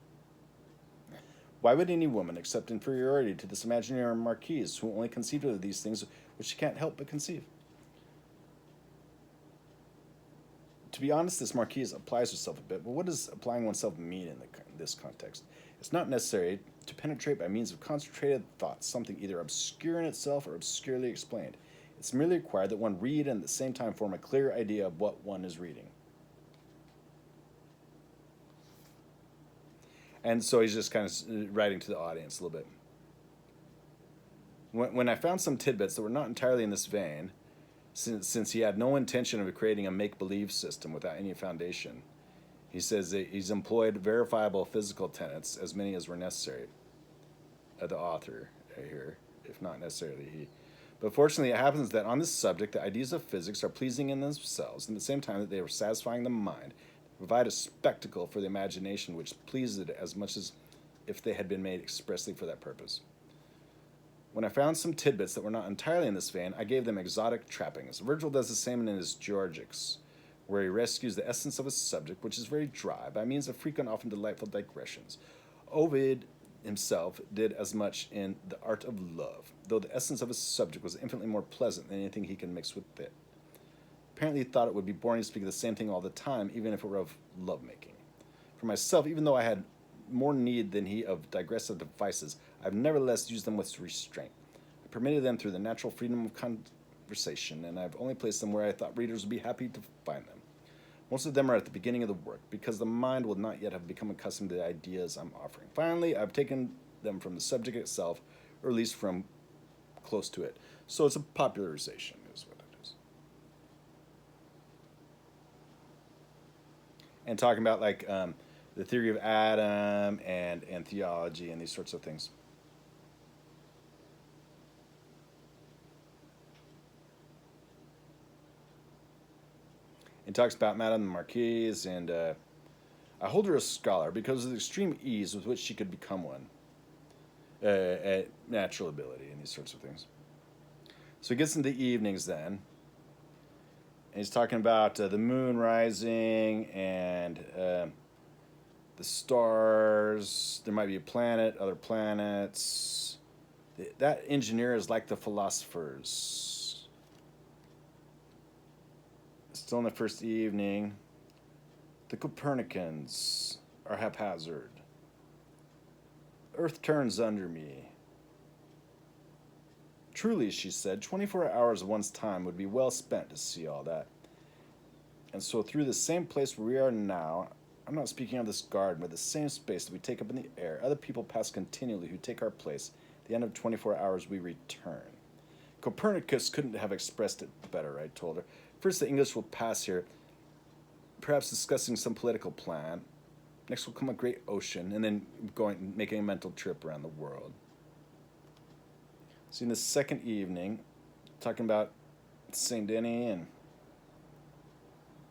Why would any woman accept inferiority to this imaginary marquise who only conceived of these things which she can't help but conceive? To be honest, this marquise applies herself a bit, but what does applying oneself mean in this context? It's not necessary to penetrate by means of concentrated thought something either obscure in itself or obscurely explained. It's merely required that one read and at the same time form a clear idea of what one is reading. And so he's just kind of writing to the audience a little bit. When I found some tidbits that were not entirely in this vein, since he had no intention of creating a make-believe system without any foundation, he says that he's employed verifiable physical tenets, as many as were necessary. The author here, if not necessarily he. But fortunately, it happens that on this subject, the ideas of physics are pleasing in themselves, and at the same time that they are satisfying the mind, provide a spectacle for the imagination which pleases it as much as if they had been made expressly for that purpose. When I found some tidbits that were not entirely in this vein, I gave them exotic trappings. Virgil does the same in his Georgics, where he rescues the essence of a subject, which is very dry, by means of frequent, often delightful digressions. Ovid himself did as much in The Art of Love, though the essence of his subject was infinitely more pleasant than anything he can mix with it. Apparently he thought it would be boring to speak of the same thing all the time, even if it were of lovemaking. For myself, even though I had more need than he of digressive devices, I have nevertheless used them with restraint. I permitted them through the natural freedom of conversation, and I have only placed them where I thought readers would be happy to find them. Most of them are at the beginning of the work, because the mind will not yet have become accustomed to the ideas I'm offering. Finally, I've taken them from the subject itself, or at least from close to it. So it's a popularization, is what it is. And talking about like the theory of Adam and theology and these sorts of things. He talks about Madame the Marquise, and I hold her a scholar because of the extreme ease with which she could become one, at natural ability and these sorts of things. So he gets into the evenings then, and he's talking about the moon rising and the stars. There might be a planet, other planets. That engineer is like the philosophers. Still in the first evening, the Copernicans are haphazard. Earth turns under me. Truly, she said, 24 hours of one's time would be well spent to see all that. And so through the same place where we are now, I'm not speaking of this garden, but the same space that we take up in the air, other people pass continually who take our place. At the end of 24 hours, we return. Copernicus couldn't have expressed it better, I told her. First, the English will pass here, perhaps discussing some political plan. Next will come a great ocean, and then making a mental trip around the world. So in the second evening, talking about Saint Denis, and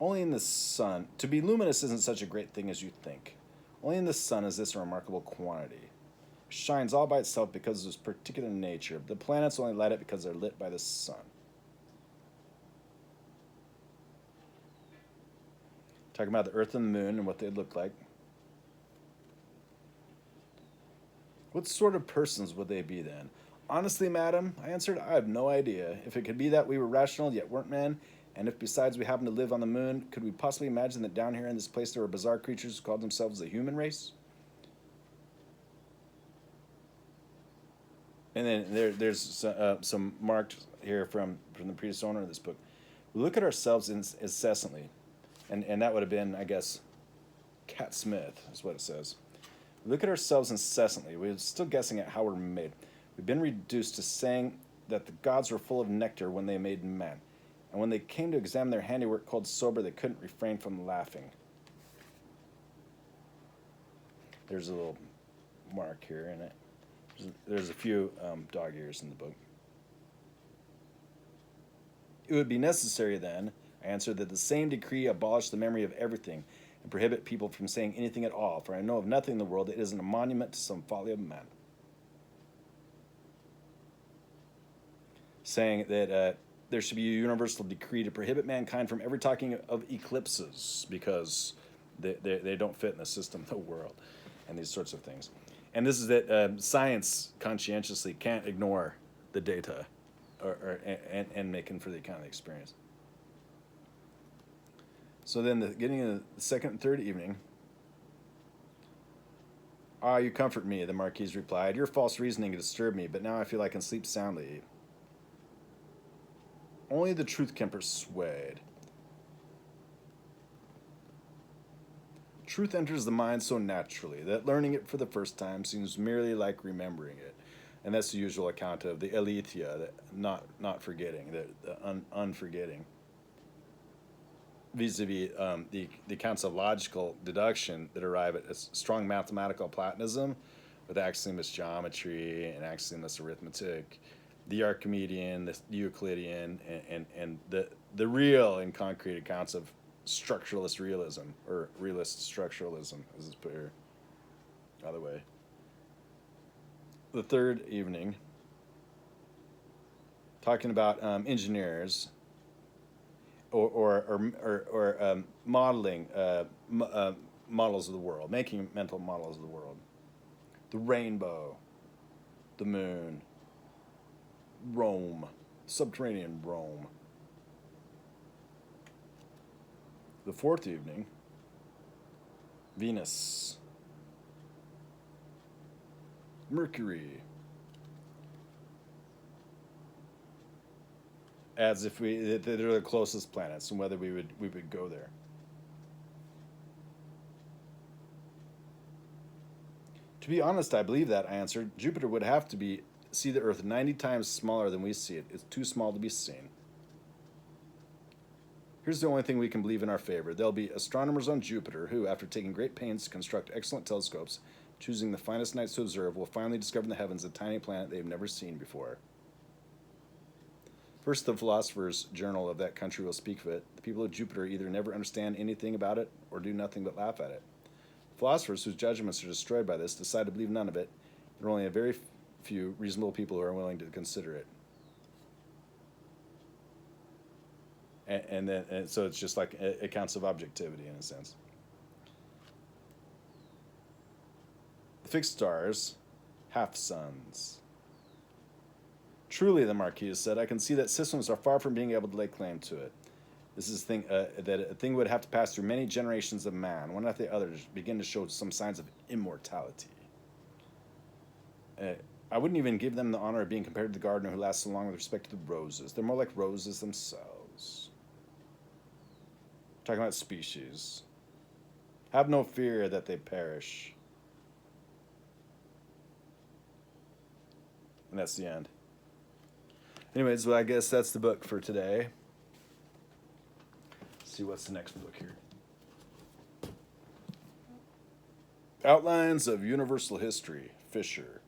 only in the sun. To be luminous isn't such a great thing as you think. Only in the sun is this a remarkable quantity. It shines all by itself because of its particular nature. The planets only light up because they're lit by the sun. Talking about the Earth and the Moon and what they'd look like. What sort of persons would they be then? Honestly, madam, I answered, I have no idea. If it could be that we were rational yet weren't men, and if besides we happened to live on the moon, could we possibly imagine that down here in this place there were bizarre creatures who called themselves the human race? And then there's some marked here from the previous owner of this book. We look at ourselves incessantly. And that would have been, I guess, Cat Smith is what it says. We look at ourselves incessantly. We're still guessing at how we're made. We've been reduced to saying that the gods were full of nectar when they made man. And when they came to examine their handiwork cold sober, they couldn't refrain from laughing. There's a little mark here in it. There's a few dog ears in the book. It would be necessary then, I answered, that the same decree abolish the memory of everything and prohibit people from saying anything at all, for I know of nothing in the world that isn't a monument to some folly of man. Saying that there should be a universal decree to prohibit mankind from ever talking of eclipses because they don't fit in the system of the world and these sorts of things. And this is that science conscientiously can't ignore the data and making for the account of the experience. So then, getting into the second and third evening, "Ah, you comfort me," the Marquise replied. "Your false reasoning disturbed me, but now I feel I can sleep soundly. Only the truth can persuade. Truth enters the mind so naturally that learning it for the first time seems merely like remembering it. And that's the usual account of the aletheia, the not forgetting, the unforgetting. Vis-a-vis the accounts of logical deduction that arrive at a strong mathematical Platonism with axiomless geometry and axiomless arithmetic, the Archimedean, the Euclidean, and the real and concrete accounts of structuralist realism, or realist structuralism, as it's put here. By the way, the third evening, talking about engineers, or modeling models of the world, making mental models of the world. The rainbow, the moon, Rome, subterranean Rome. The fourth evening, Venus, Mercury, as if they're the closest planets, and whether we would go there. To be honest, I believe that, I answered. Jupiter would have to see the Earth 90 times smaller than we see it. It's too small to be seen. Here's the only thing we can believe in our favor. There'll be astronomers on Jupiter who, after taking great pains to construct excellent telescopes, choosing the finest nights to observe, will finally discover in the heavens a tiny planet they've never seen before. First, the Philosopher's Journal of that country will speak of it. The people of Jupiter either never understand anything about it or do nothing but laugh at it. Philosophers whose judgments are destroyed by this decide to believe none of it. There are only a very few reasonable people who are willing to consider it. And so it's just like accounts of objectivity in a sense. The fixed stars, half suns. Truly, the Marquis said, I can see that systems are far from being able to lay claim to it. This is that a thing would have to pass through many generations of man, one after the other, to begin to show some signs of immortality. I wouldn't even give them the honor of being compared to the gardener who lasts so long with respect to the roses. They're more like roses themselves. Talking about species. Have no fear that they perish. And that's the end. Anyways, well, I guess that's the book for today. Let's see what's the next book here. Outlines of Universal History, Fisher,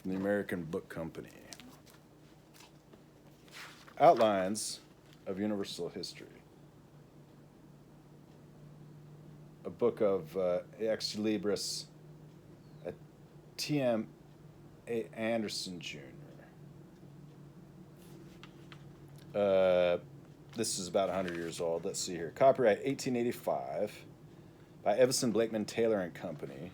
from the American Book Company. Outlines of Universal History. A book of Ex Libris T.M. A. Anderson Jr. This is about 100 years old. Let's see here. Copyright 1885 by Evison, Blakeman, Taylor and Company.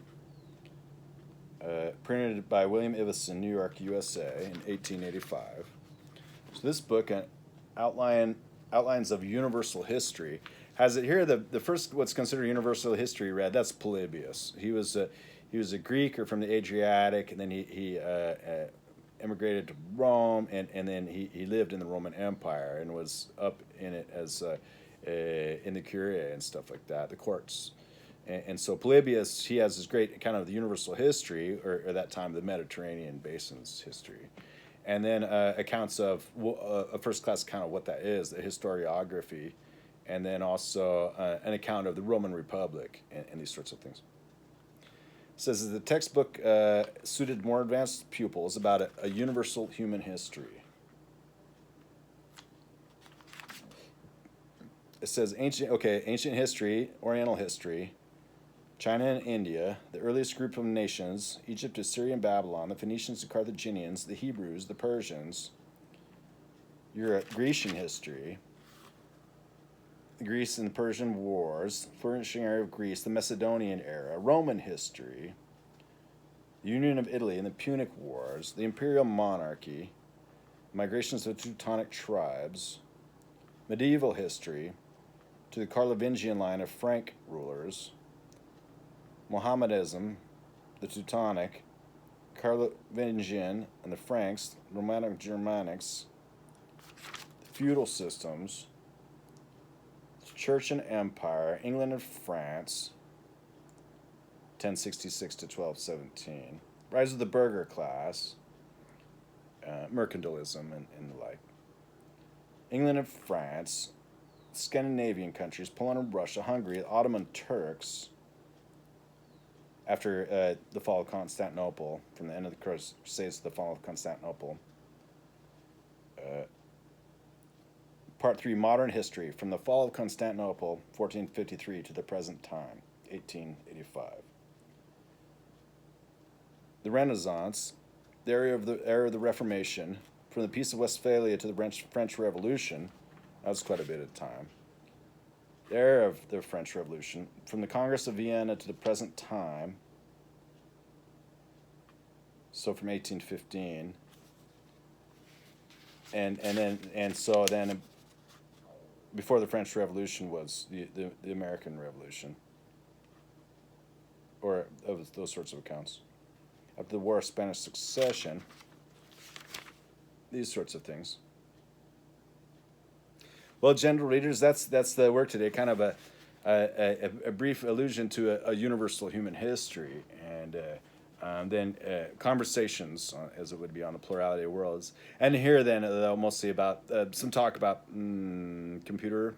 Printed by William Ivison, New York, USA in 1885. So this book, Outlines of Universal History, has it here. The first what's considered universal history read, that's Polybius. He was a Greek or from the Adriatic, and then he emigrated to Rome, and then he lived in the Roman Empire and was up in it as in the Curia and stuff like that, the courts. And so Polybius, he has this great account of the universal history, or that time the Mediterranean basin's history. And then accounts of a first-class account of what that is, the historiography, and then also an account of the Roman Republic and these sorts of things. It says that the textbook suited more advanced pupils about a universal human history. It says ancient history, Oriental history, China and India, the earliest group of nations, Egypt, Assyria, and Babylon, the Phoenicians, the Carthaginians, the Hebrews, the Persians, Europe, Grecian history, the Greece and the Persian wars, the flourishing era of Greece, the Macedonian era, Roman history, the Union of Italy and the Punic Wars, the imperial monarchy, migrations of the Teutonic tribes, medieval history, to the Carlovingian line of Frank rulers, Mohammedanism, the Teutonic, Carlovingian and the Franks, Romantic Germanics, the feudal systems, Church and Empire, England and France, 1066 to 1217, rise of the burgher class, mercantilism and the like. England and France, Scandinavian countries, Poland and Russia, Hungary, the Ottoman Turks, after the fall of Constantinople, from the end of the Crusades to the fall of Constantinople. Part 3, Modern History, from the fall of Constantinople, 1453, to the present time, 1885. The Renaissance, the era of the Reformation, from the Peace of Westphalia to the French Revolution, that was quite a bit of time. The era of the French Revolution, from the Congress of Vienna to the present time, so from 1815, and so then before the French Revolution was the American Revolution, or of those sorts of accounts. After the War of Spanish Succession, these sorts of things. Well, general readers, that's the work today. Kind of a brief allusion to a universal human history, and then conversations, as it would be, on the plurality of worlds. And here then, mostly about some talk about computer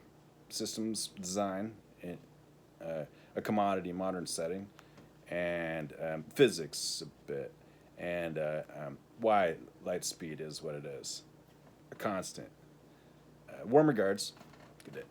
systems design in a commodity modern setting, and physics a bit, and why light speed is what it is, a constant. Warm regards. Good day.